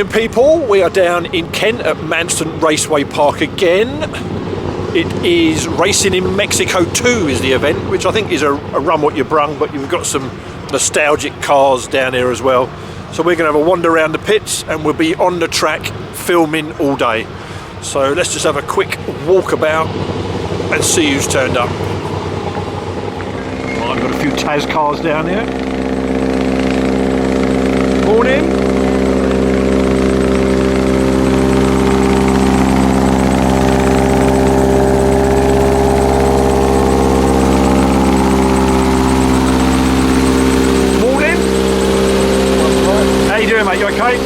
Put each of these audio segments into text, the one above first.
morning, people. We are down in Kent at Manston Raceway Park again. It is Racing in Mexico 2 is the event, which I think is a run what you brung, but you've got some nostalgic cars down here as well. So we're going to have a wander around the pits and we'll be on the track filming all day. So let's just have a quick walkabout and see who's turned up. Well, I've got a few Taz cars down here. Morning. Morning. How you doing, mate? You okay?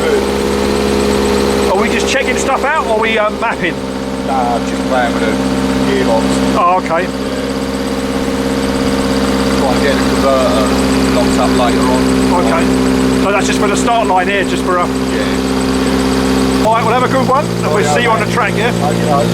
Good. Are we just checking stuff out or are we mapping? Nah, just playing with the gearbox. Oh, okay. Try and get the converter locked up later on. Okay. So that's just for the start line here, just for a... Yeah. Alright, we'll have a good one and we'll see you on the track, yeah? Okay.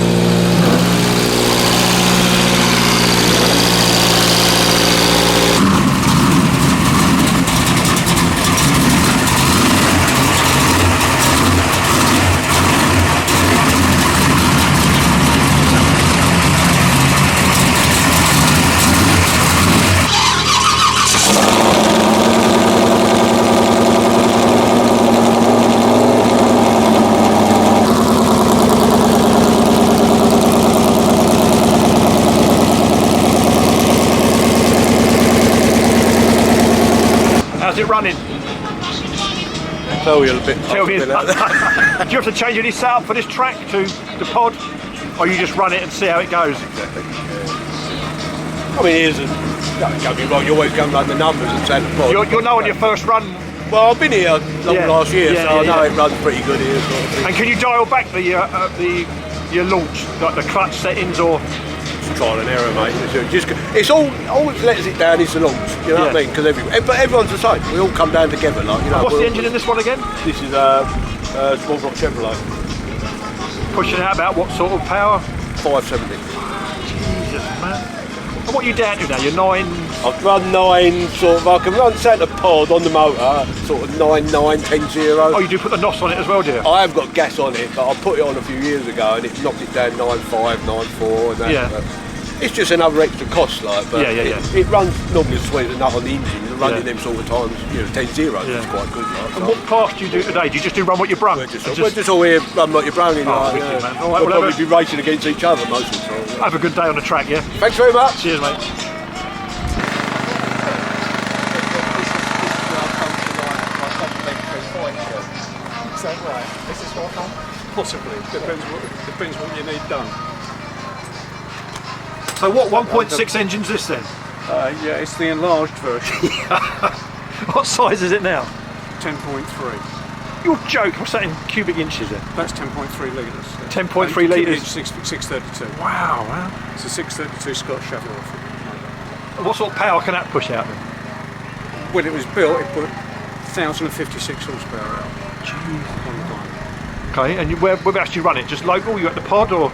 How's it running? Tell you a bit. Do you have to change any setup for this track to the pod? Or you just run it and see how it goes? Exactly. Yeah. I mean, it isn't. Don't be wrong, you always go like the numbers and say the pod. You'll know on your first run. Well, I've been here last year, so I know it runs pretty good here. Sort of thing. And can you dial back your launch, like the clutch settings, or? Trial and error, mate. It's all that lets it down is the launch. You know what I mean? Because everyone's the same. We all come down together, like you know. What's the engine in this one again? This is Small Block Chevrolet. Pushing out about what sort of power? 570. Jesus, man. And what are you down to now? You're 9. I've run 9, sort of. I can run centre pod on the motor, sort of 9.9, 10.0. Oh, you do put the NOS on it as well, do you? I have got gas on it, but I put it on a few years ago and it knocked it down 9.5, 9.4, and that. Yeah. It's just another extra cost, like. But it runs normally sweet enough on the engine. Running them sort of times, 10.0 is quite good. Like, and what class do you do today? Do you just do run what you brung? We're just all here run like you're browning. Man. All right, we'll probably be racing against each other most of the time. Have a good day on the track, yeah? Thanks very much. Cheers, mate. Is that right? Is this what fun? Possibly. Depends what you need done. So what 1.6 engine's this then? Yeah, it's the enlarged version. What size is it now? 10.3. You're joking. What's that in cubic inches then? That's 10.3 litres. 10.3 litres? 632. Wow, man. It's a 632 Scott Chevrolet. What sort of power can that push out then? When it was built, it put 1,056 horsepower out. Jeez. Okay, and whereabouts do you run it? Just local? You at the pod or?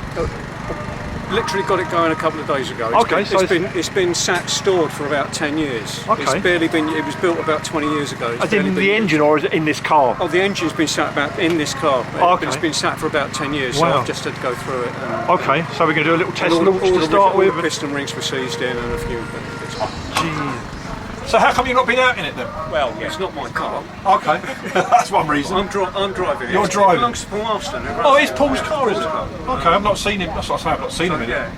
Literally got it going a couple of days ago. It's been sat stored for about 10 years. Okay. It's barely been. It was built about 20 years ago. As in the engine, or is it in this car? Oh, the engine's been sat about in this car. Okay. It's been sat for about 10 years. Wow. So I've just had to go through it. Okay, so we're going to do a little test launch to start all with. the piston rings were seized in and a few bits. Jeez. So how come you've not been out in it then? Well, it's not my car. Okay, that's one reason. I'm driving it. You're driving? It belongs to Paul Marston. Oh, it's Paul's car, is it? Okay, I've not seen him. That's what I say, I've not seen him in it.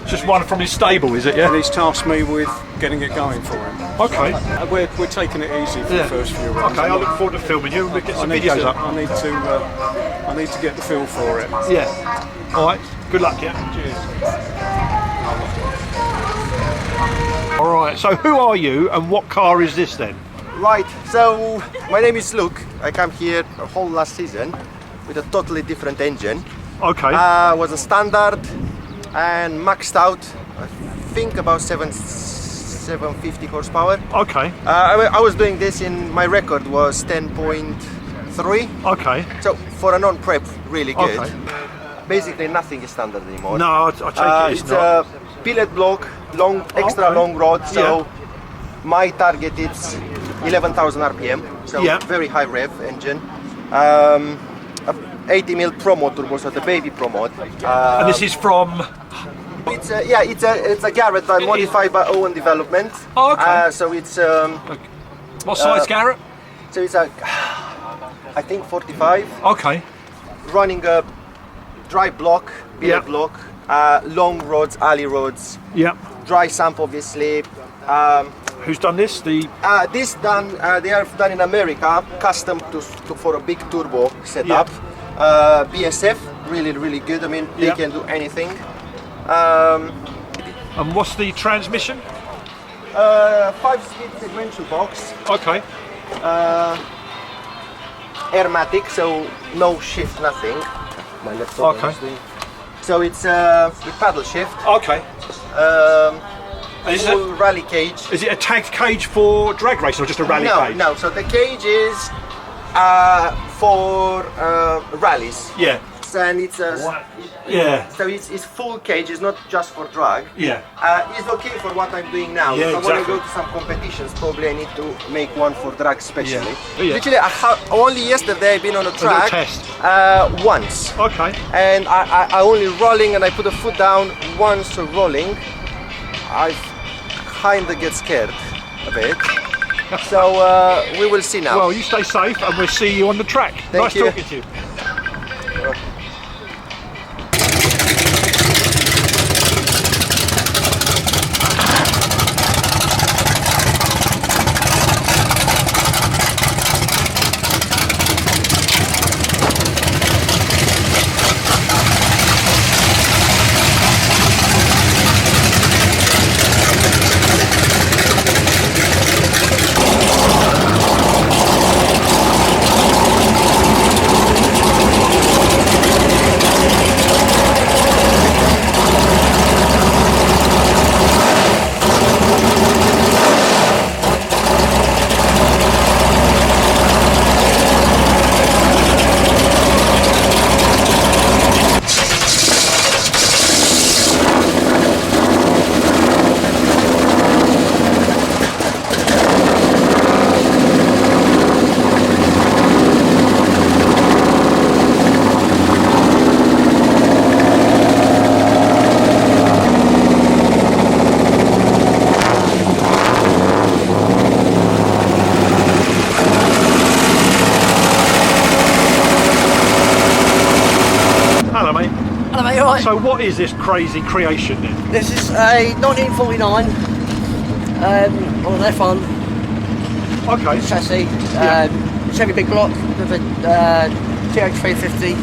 It's just one from his stable, is it? Yeah. And he's tasked me with getting it going for him. Okay. We're taking it easy for the first few runs. Okay, I look forward to filming you and get some videos up. I need to get the feel for it. Yeah. All right. Good luck, yeah. Cheers. All right. So who are you and what car is this then? Right, so my name is Luke. I came here the whole last season with a totally different engine. Okay. Was a standard and maxed out, I think about 750 horsepower. Okay. I was doing this in, my record was 10.3. Okay. So for a non-prep, really good. Okay. Basically nothing is standard anymore. No, I take it it's not. A billet block, extra long rod, so my target is 11,000 RPM, so very high rev engine. A 80mm Pro motor was the baby Pro mod. And this is from. It's a Garrett modified by Owen Development. Oh, okay. So it's What size Garrett? so it's a I think 45. Okay. Running a dry block, Yeah. billet block, long rods, alley rods, Yeah. dry sump obviously. Who's done this? The. This done, they are done in America, custom for a big turbo setup. BSF, really good. I mean, they Yeah. can do anything. And what's the transmission? 5-speed segmental box, Okay. airmatic, so no shift, nothing. My laptop. Okay. obviously. So it's with paddle shift. Okay. Is Full rally cage. Is it a tagged cage for drag racing or just a rally cage? No. So the cage is for rallies. Yeah. And it's Yeah. so it's full cage. It's not just for drag. Yeah. It's okay for what I'm doing now. Yeah, if I want to exactly. go to some competitions, probably I need to make one for drag specially. Yeah. Literally, only yesterday I've been on a track test? once, Okay. and I only rolling, and I put a foot down once rolling. I kind of get scared a bit. So we will see now. Well, you stay safe, and we'll see you on the track. Thank nice you. talking to you. So what is this crazy creation then? This is a 1949 on an F1 Okay. chassis, Chevy Big Block with a TH350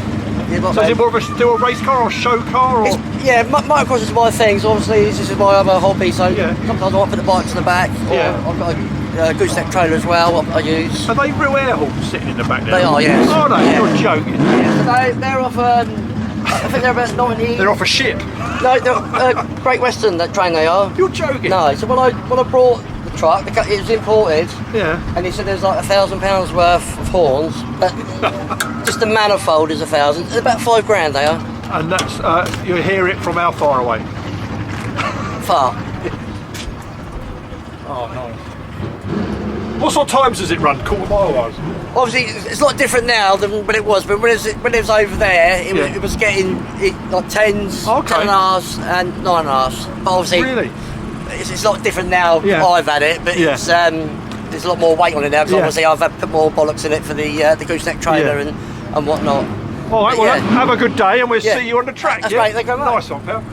gearbox. So is it more of a still a race car or show car or? Yeah, motocross is my thing, so obviously this is my other hobby, so Yeah. sometimes I might put the bikes in the back, or Yeah. I've got a gooseneck trailer as well I use. Are they real air horns sitting in the back there? They are, yes. Are they? Yeah. You're joking. Yeah, so they're off, I think they're about 90... They're off a ship. No, they're Great Western, that train they are. You're joking. No, so when I brought the truck, it was imported, Yeah. and he said there's like £1,000 worth of horns, but just the manifold is 1,000. They're about £5 they are. And that's you hear it from how far away? Far. Oh no. What sort of times does it run? Quarter mile wise? Obviously, it's a lot different now than when it was, but when it was over there, it was getting like 10s, Okay. 10.5s and 9.5s. But obviously, Really? it's a lot different now. Yeah. I've had it, but Yeah. it's there's a lot more weight on it now because Yeah. obviously I've put more bollocks in it for the gooseneck trailer Yeah. and whatnot. All right. But Well, yeah. have a good day, and we'll Yeah. see you on the track. That's yeah? great, thank you very much. Nice one, pal.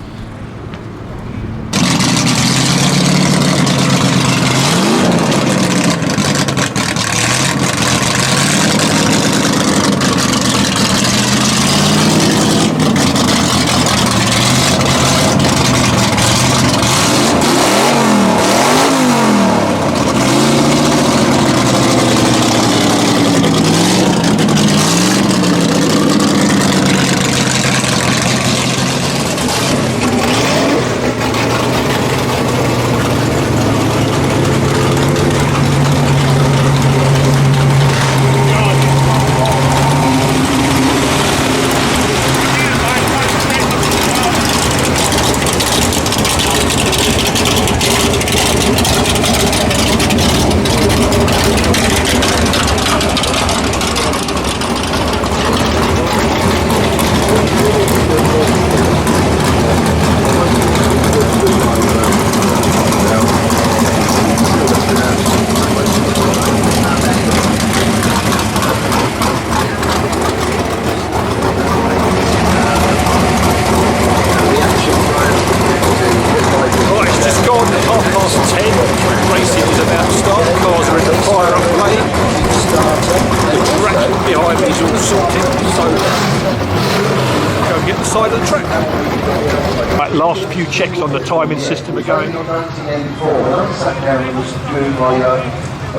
few checks on the timing system are going on. 1984, when I sat down and was doing my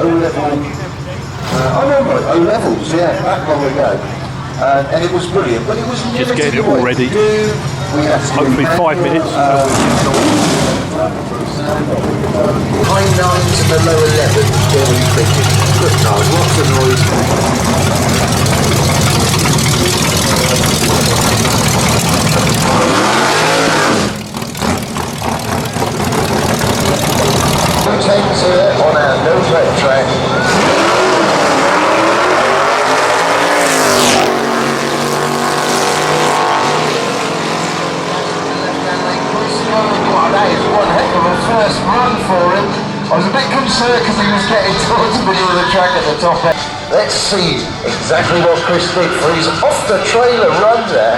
O-level, I remember O-levels, yeah, that long ago. And it was brilliant, but it was Just getting it all ready. Hopefully 5 minutes. High 9s and the low 11s, generally speaking. Good God, lots of noise. Rotates here on our no-track track. That is one heck of a first run for him. I was a bit concerned because he was getting towards the middle of the track at the top end. Let's see exactly what Chris did for his off-the-trailer run there.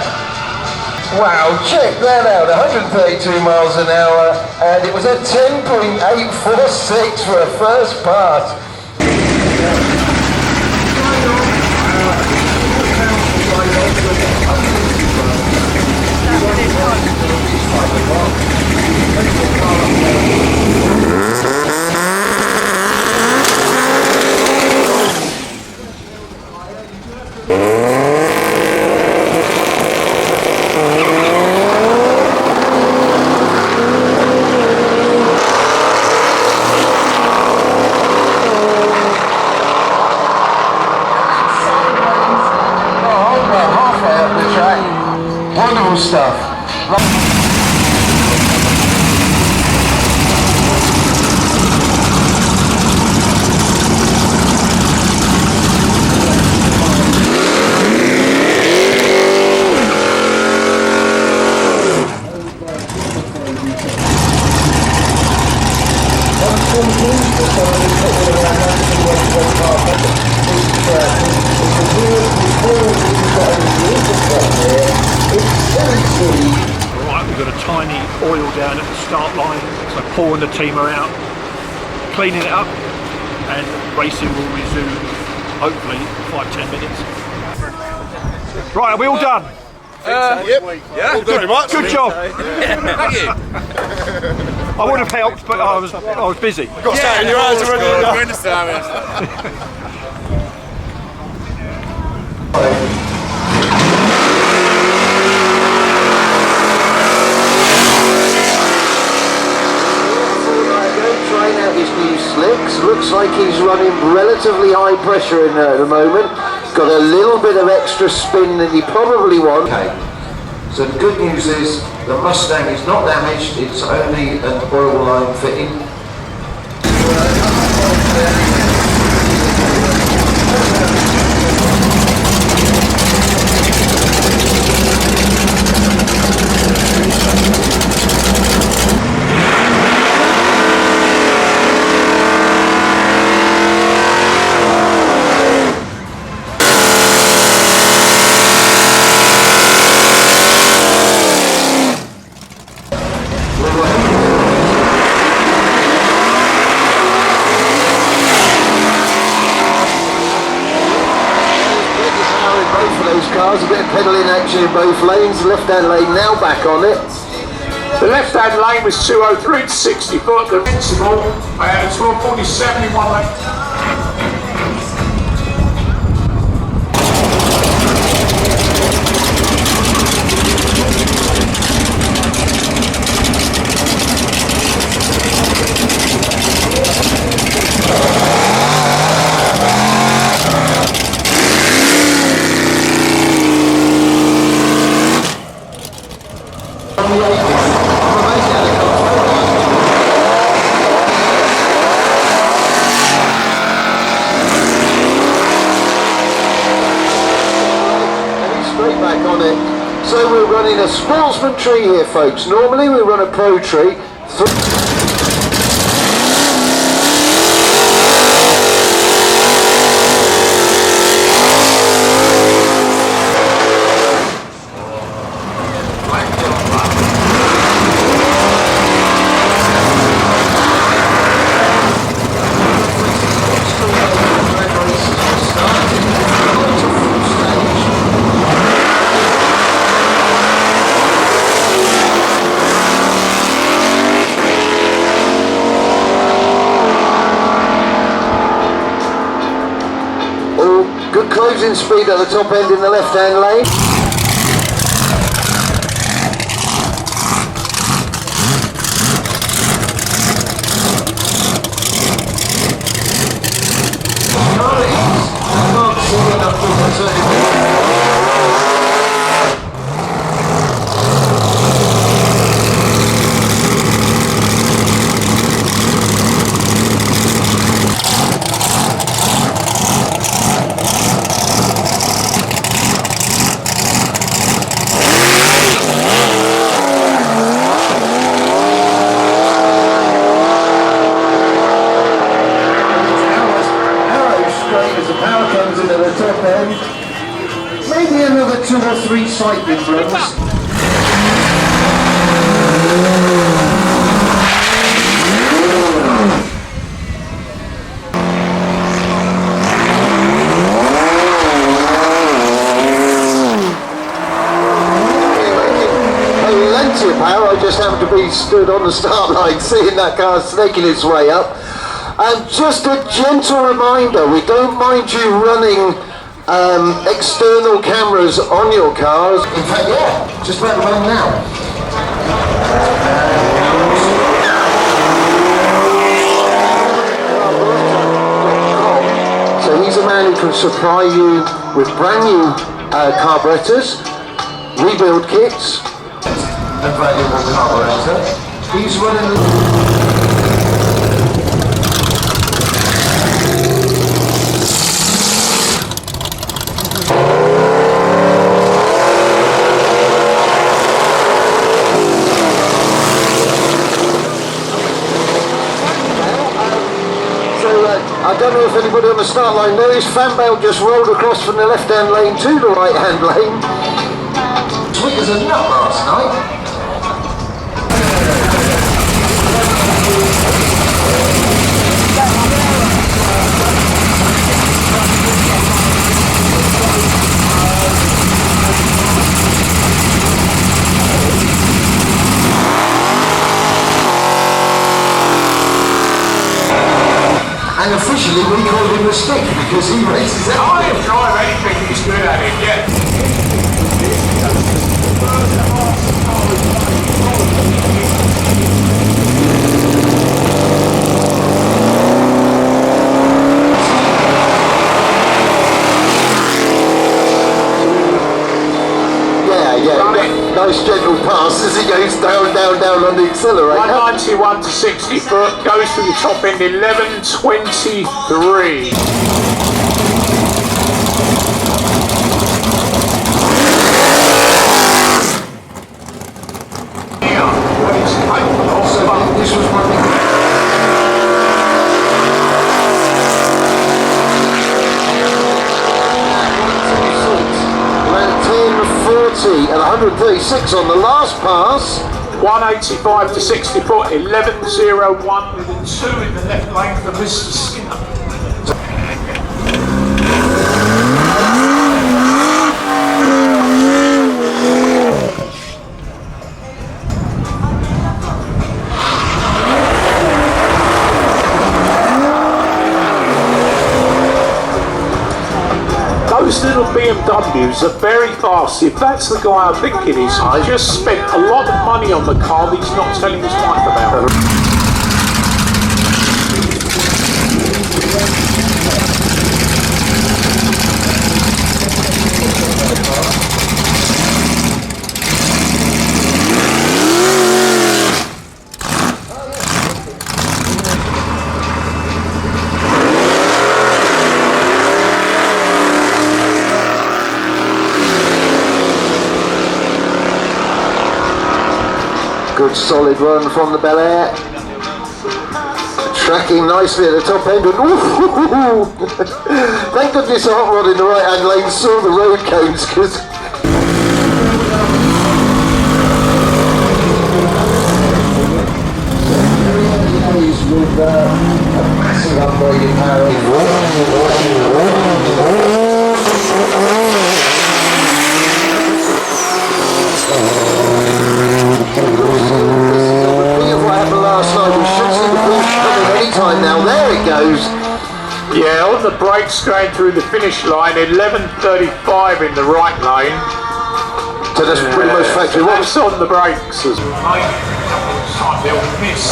Wow, check that out, 132 miles an hour, and it was a 10.846 for a first pass. Wonderful stuff. Right, we've got a tiny oil down at the start line, so pouring the teamer out, cleaning it up, and racing will resume hopefully 5-10 minutes. Right, are we all done? Yep. Yeah. Well, very much. Good job. Thank you. I would have helped, but I was busy. Got that in your eyes already. We understand. Trying out his new slicks. Looks like he's running relatively high pressure in there at the moment. Got a little bit of extra spin than you probably want. Okay. So the good news is the Mustang is not damaged. It's only an oil line fitting. Cars, a bit of pedalling action in both lanes. Left-hand lane now back on it. The left-hand lane was 203 to 60 foot. The Invincible, 1247 in one lane. So we're running a sportsman tree here, folks. Normally we run a pro tree. Good closing speed at the top end in the left-hand lane. Maybe another 2 or 3 side difference. Plenty of power. I just happened to be stood on the start line seeing that car snaking its way up. And just a gentle reminder, we don't mind you running external cameras on your cars. In fact, yeah, just let them run now. So he's a man who can supply you with brand new carburetors, rebuild kits, a valuable carburetor. He's running. I don't know if anybody on the start line knows, fan bale just rolled across from the left-hand lane to the right-hand lane. Sweet as a nut last night. And officially we called him a stick because he races it. I didn't drive anything, he's good at it, yeah. Nice gentle pass as he goes down, down, down on the accelerator. 191 to 60 foot, goes to the top end 11.23. This was one. And 136 on the last pass. 185 to 60 foot, 11.01 with a 2 in the left lane for Mr. Skinner. Those little BMWs are very fast. If that's the guy I think it is, I just spent a lot of money on the car that he's not telling his wife about. Good solid run from the Bel Air. Tracking nicely at the top end. And ooh, thank goodness the hot rod in the right hand lane saw the road cones because with a massive upgraded power. What happened last night, we should see the Porsche coming any time now. There it goes. Yeah, on the brakes going through the finish line, 11:35 in the right lane. So that's pretty much factory. What That's on the brakes as well. They'll miss.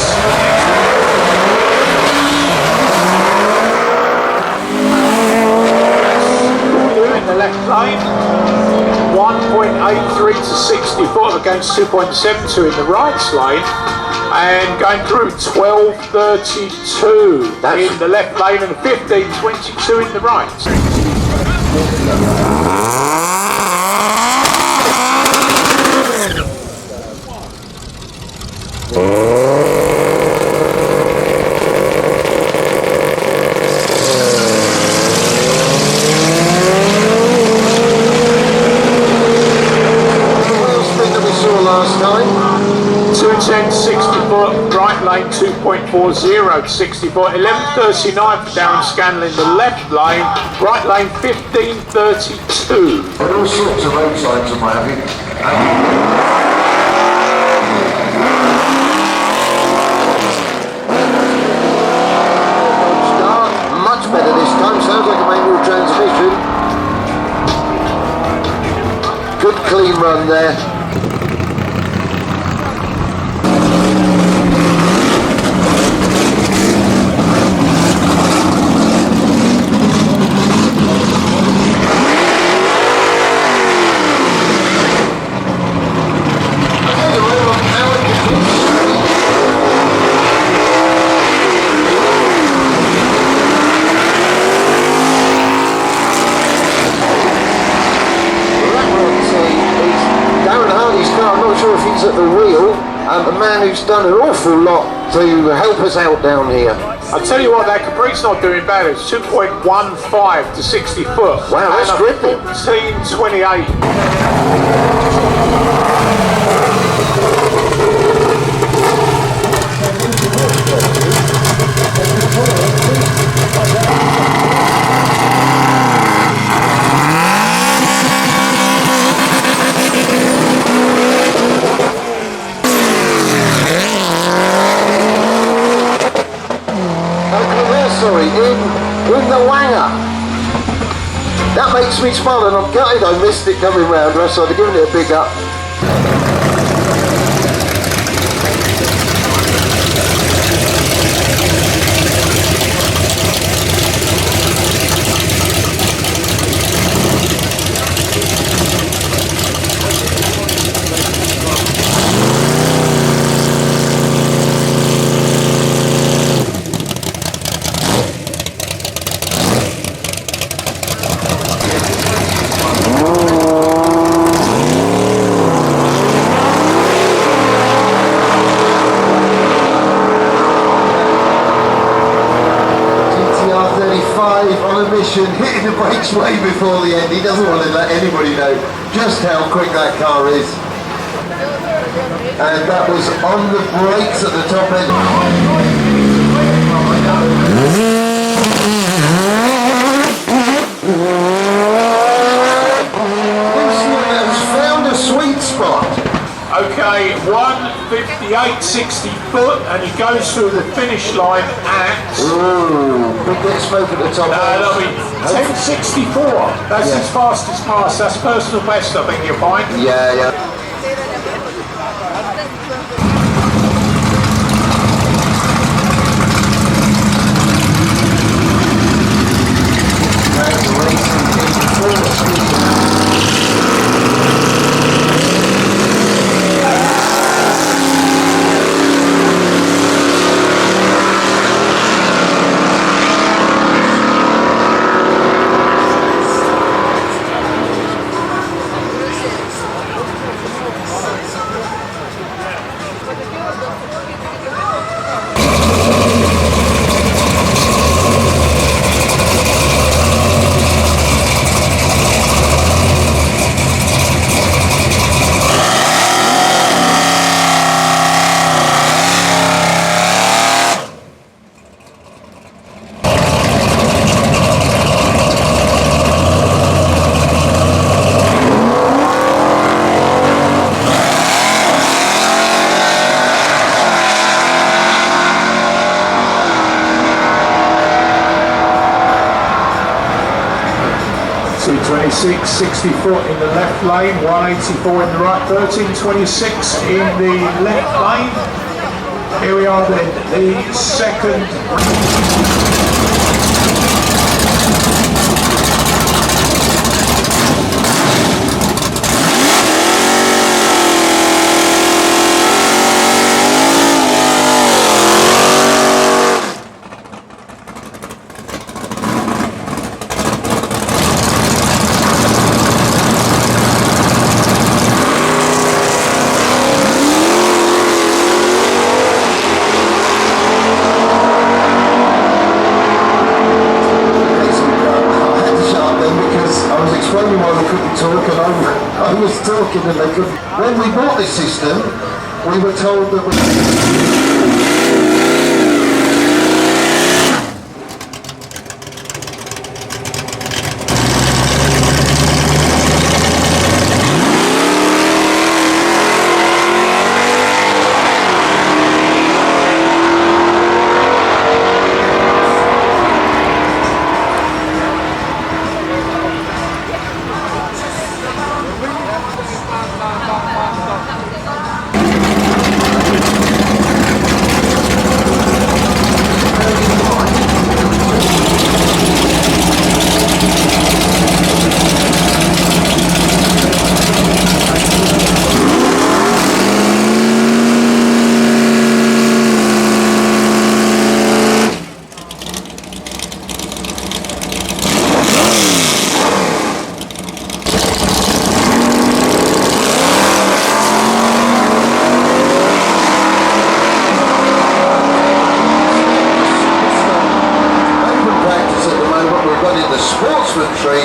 In the left lane, 1.83 to 64 against 2.72 in the right lane, and going through 12:32 in the left lane and 15:22 in the right. last time? 210 64, right lane 2.40 64, 11:39 for Darren Scanlon in the left lane, right lane 15:32. There are all sorts of road signs on my having. Much better this time, sounds like a manual transmission. Good clean run there. At the wheel, and the man who's done an awful lot to help us out down here. I'll tell you what, that Capri's not doing bad. It's 2.15 to 60 foot. Wow, that's good then. 14:28. In the wanger. That makes me smile, and I'm gutted I missed it coming round, or else I'd have given it a big up. On a mission, hitting the brakes way before the end. He doesn't want to let anybody know just how quick that car is. And that was on the brakes at the top end. Has found a sweet spot. Okay, 1:58.60 foot, and he goes through the finish line at. Ooh, big bit of smoke at the top. That'll be 10:64. That's his fastest pass. That's personal best, I think you'll find. Yeah, yeah. 13.26, 60 foot in the left lane, 184 in the right, 13.26 in the left lane. Here we are then, the second. I was talking and they couldn't. When we bought this system, we were told that we...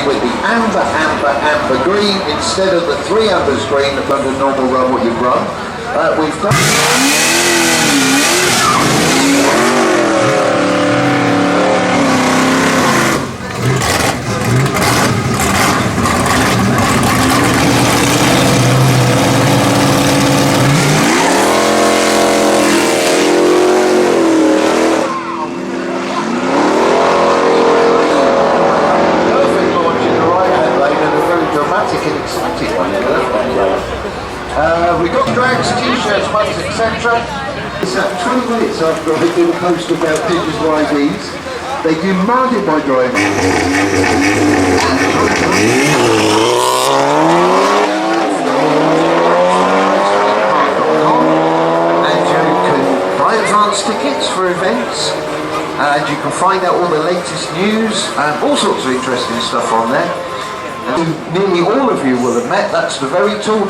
with the amber green instead of the 3 ambers green that under normal run what you've run. We've done. We got drags, t-shirts, mugs, etc. It's 20 minutes after I did a post about RWYBs. They demanded my driving. And you can buy advance tickets for events, and you can find out all the latest news and all sorts of interesting stuff on there. And nearly all of you will have met, that's the very tall.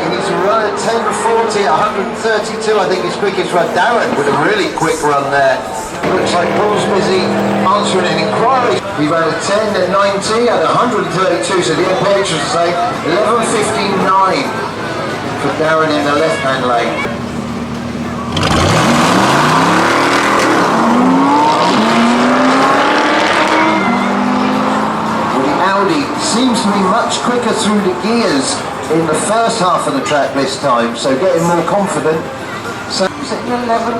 He's run at 10:40, 132, I think his quickest run. Darren with a really quick run there. Looks like Paul's busy answering an inquiry. He ran at 10 and 90 at 132, so the page should say 11:59 for Darren in the left-hand lane. Well, the Audi seems to be much quicker through the gears in the first half of the track this time, so getting more confident. So is it 11?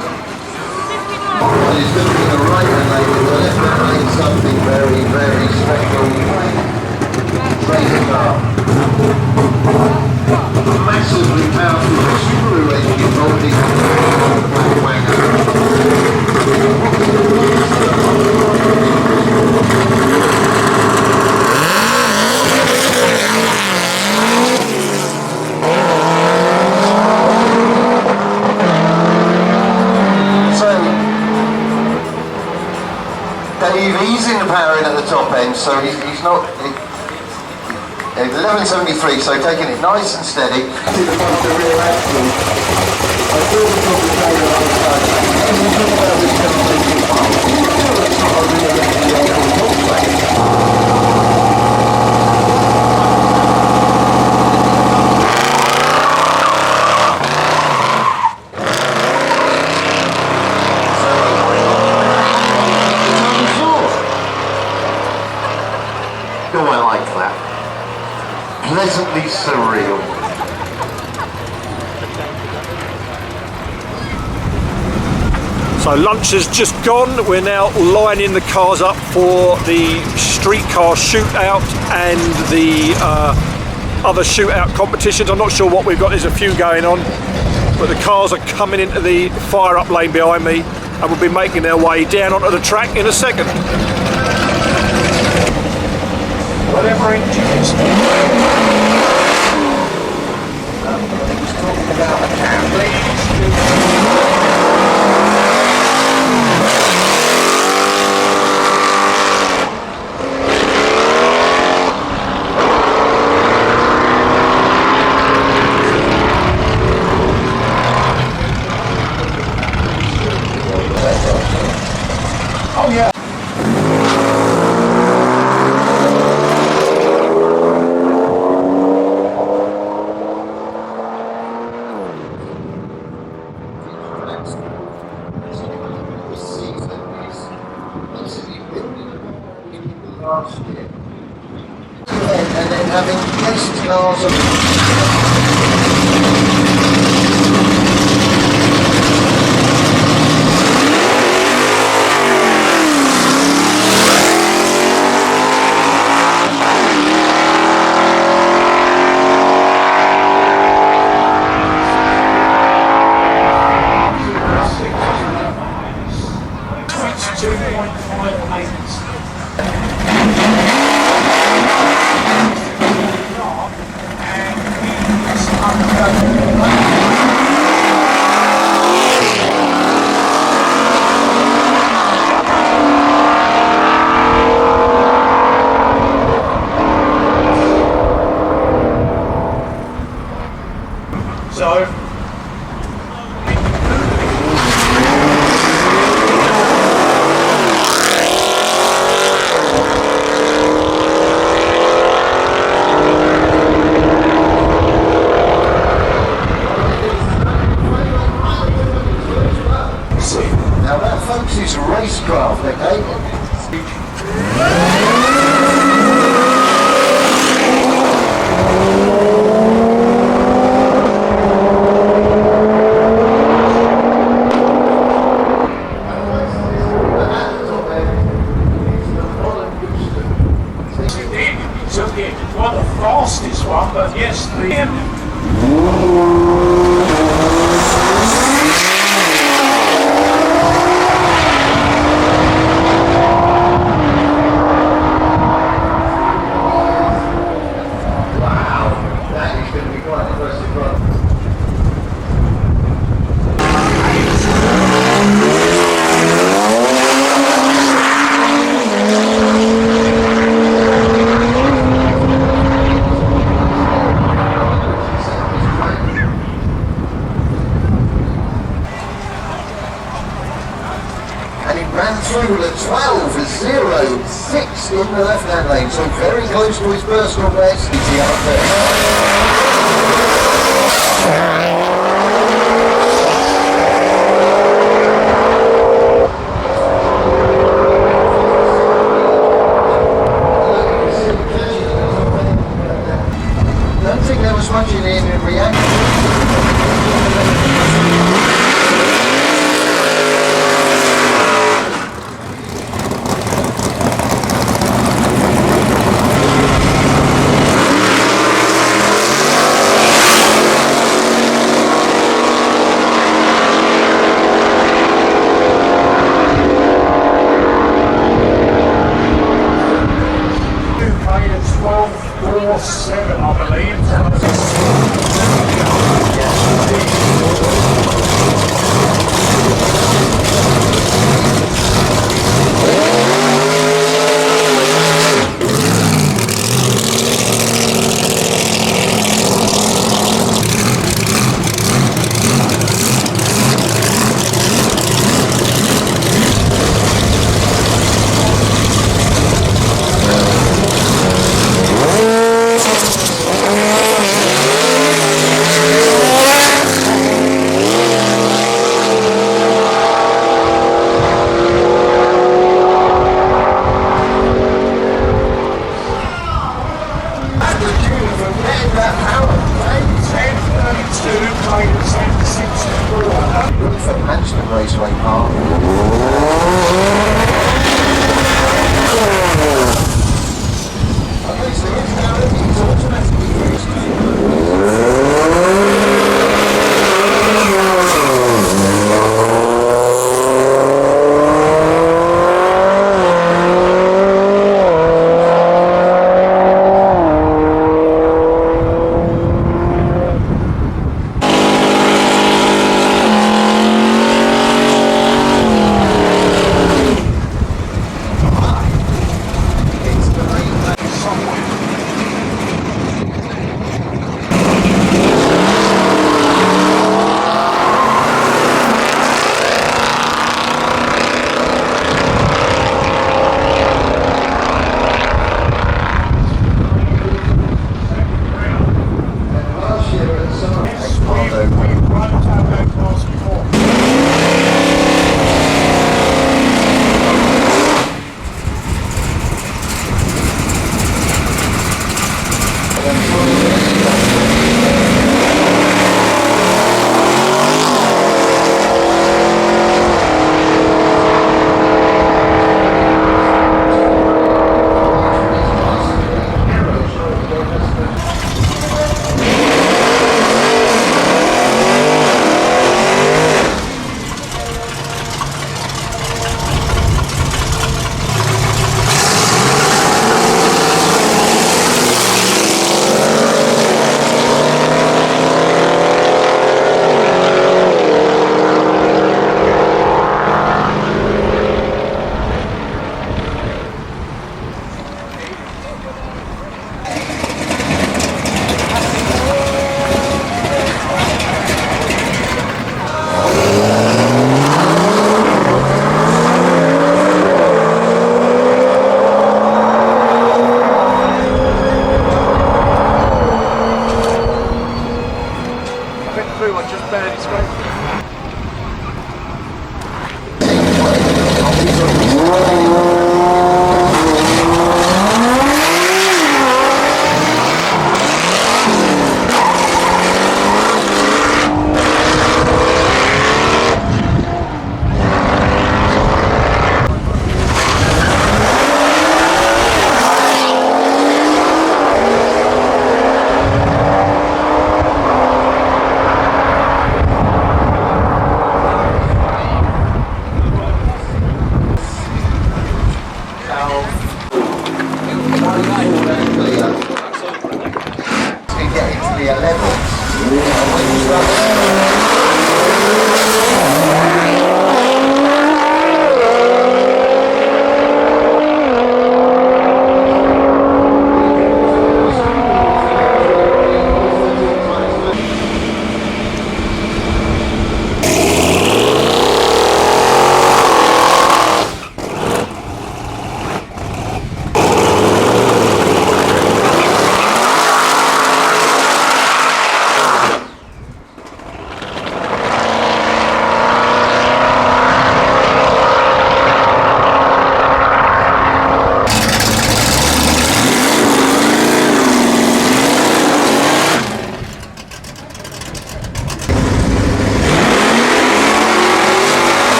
And he's looking at the right hand lane, with the left hand lane something very, very special. Raising up. Massively powerful Subaru engine holding Dave easing the power in at the top end, so he's not 1173, so taking it nice and steady. surreal. So lunch has just gone. We're now lining the cars up for the streetcar shootout and the other shootout competitions. I'm not sure what we've got. There's a few going on, but the cars are coming into the fire up lane behind me and will be making their way down onto the track in a second. Whatever engine is. Talking about a cam, please. Oh yeah. And then having guest cars Now that, folks, is racecraft, okay? Not the fastest one, but yes, Through the 12.06 in the left-hand lane, so very close to his personal best. Don't think there was much in reaction.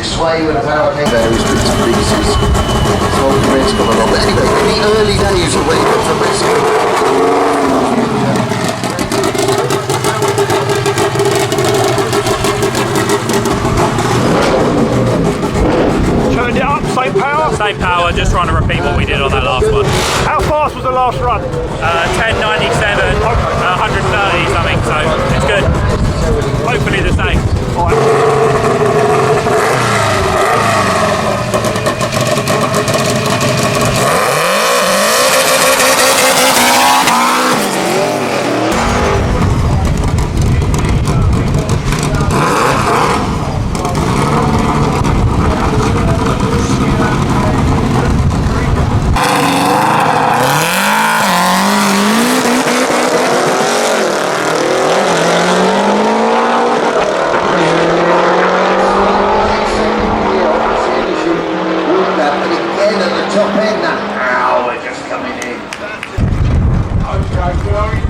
sway with a power cable. Various bits and pieces. So all the reds come along. But anyway, in the early days of when it got to Mexico. Turned it up, same power? Same power, just trying to repeat what we did on that last one. How fast was the last run? 1097, 130 something, so it's good. Hopefully the same. top end. Ow, we're just coming in. Okay, Gary.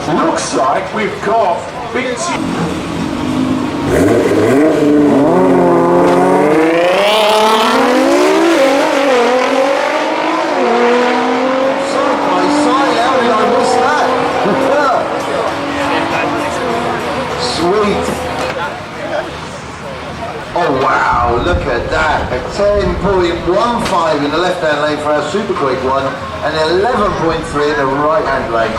Looks like we've got Big Dawg. Oh wow, look at that. A 10.15 in the left-hand lane for our super quick one, and 11.3 in the right-hand lane.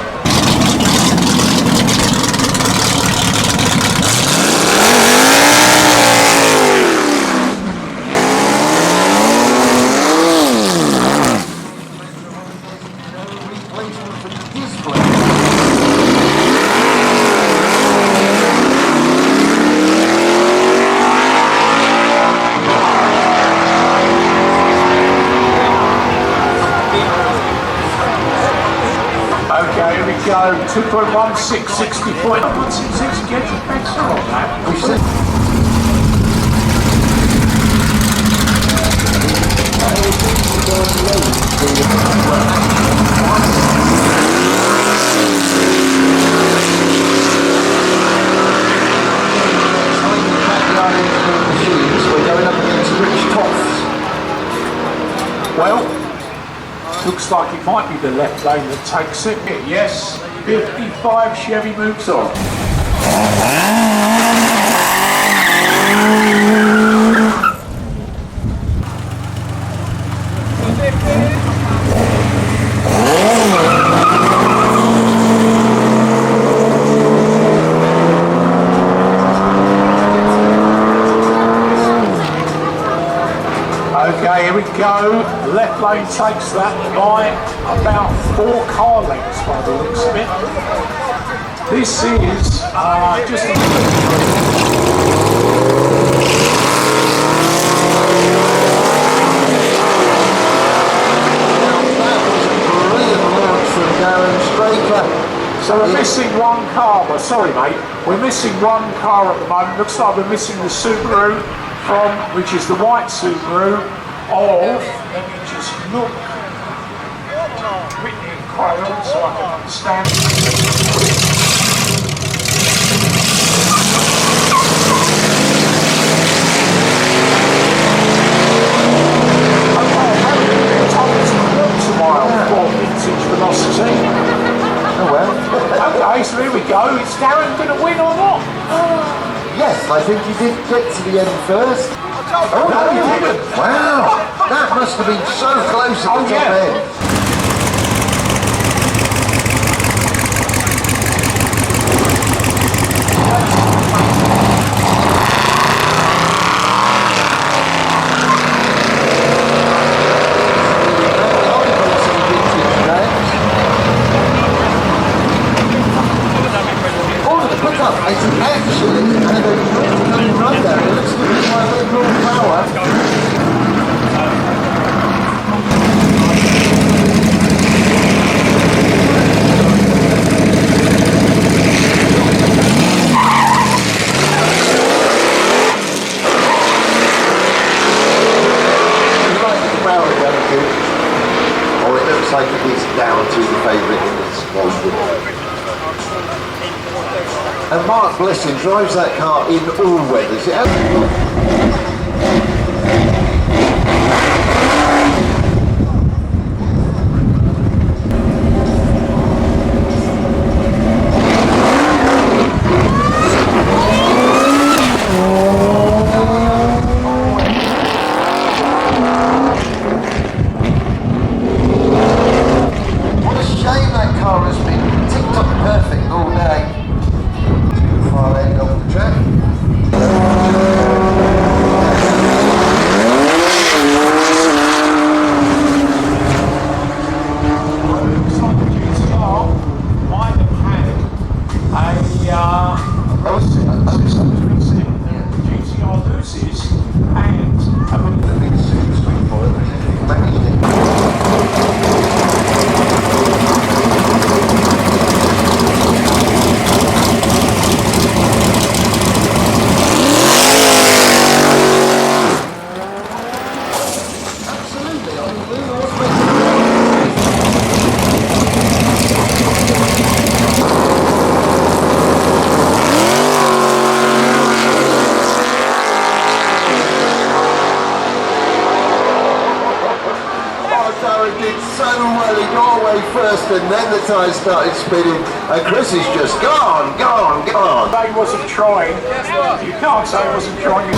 Replacement for the display. Okay, here we go. 2.16, 60.16, get your pencil on that. We're going up against Rich Toffs. Well, looks like it might be the left lane that takes it. Yes, 55 Chevy moves on. Okay, here we go. Left lane takes that by about 4 car lengths by the looks of it. This is just a So we're missing one car, but sorry mate, we're missing one car at the moment. Looks like we're missing the Subaru which is the white Subaru of, let me just look, written in crayon so I can understand. Oh well. Okay, so here we go. Is Darren going to win or not? Yes, I think you did get to the end first. Oh no, you didn't. Wow, that must have been so close at the top end. Like it is down to the favourite in this one. And Mark Blessing drives that car in all weathers. Far end of the track. well, he got away first and then the tyre started spinning and Chris is just gone. He wasn't trying. You can't say he wasn't trying.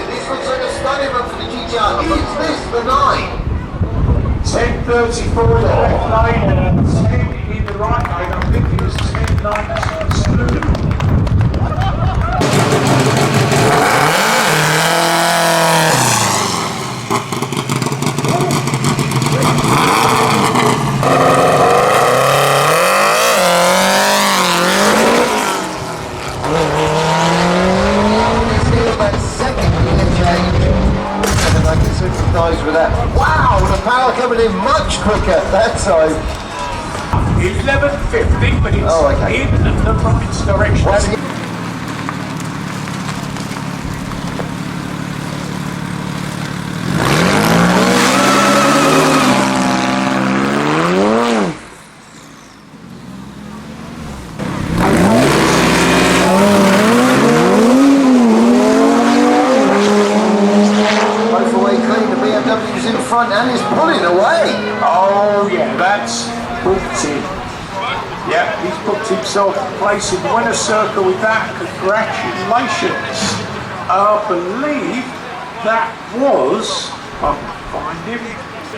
This looks like a stunning run for the GTR. Is this the 9? 10.34 in the left lane and 10 in the right lane. I think it was 10.9 excluded. With that. Wow, the power coming in much quicker that time. 11.50, but it's in the right direction. And he's pulling away. Oh yeah, that's booked him. Yeah, he's booked himself a place in the winner's circle with that. Congratulations. I believe that was, I can find him.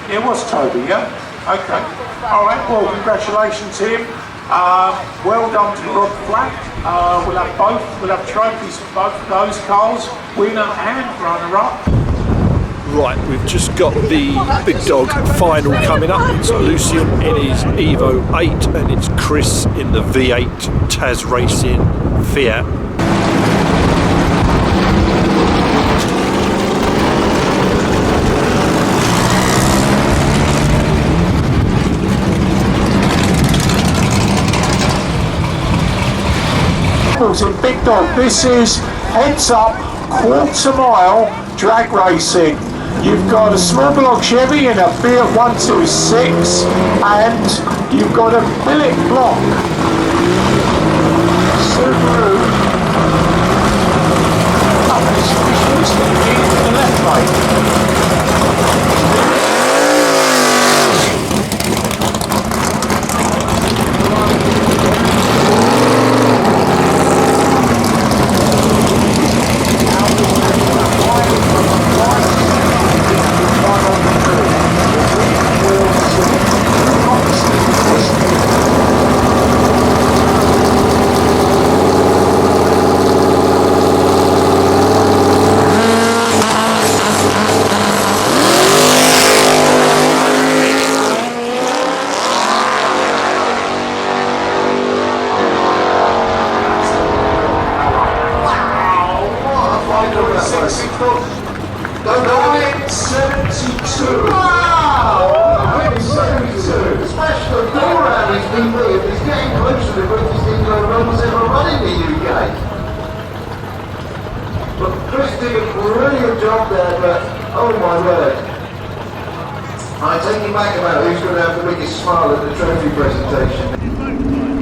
It was Toby, yeah? Okay. Alright, well congratulations to him. Well done to Rob Flack. We'll have trophies for both of those cars, winner and runner-up. Right, we've just got the Big Dawg final coming up. It's Lucian in his Evo 8 and it's Chris in the V8 Taz Racing Fiat. In Big Dawg, this is heads up quarter mile drag racing. You've got a small block Chevy and a Fiat 126 and you've got a billet block Subaru. In the left lane.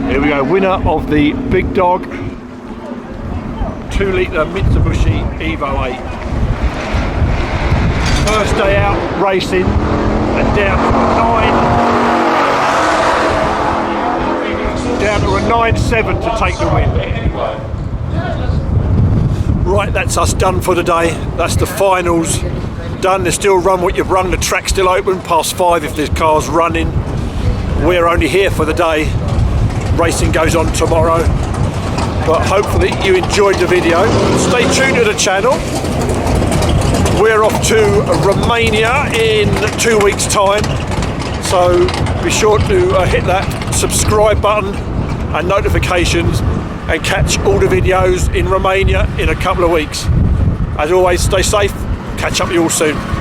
Here we go, winner of the Big Dawg 2-litre Mitsubishi Evo 8. First day out racing and down to a 9.7 to take the win. Right, that's us done for the day. That's the finals done. There's still run what you've run. The track's still open past 5 if there's cars running. We're only here for the day. Racing goes on tomorrow. But hopefully you enjoyed the video. Stay tuned to the channel. We're off to Romania in 2 weeks' time. So be sure to hit that subscribe button and notifications and catch all the videos in Romania in a couple of weeks. As always, stay safe. Catch up with you all soon.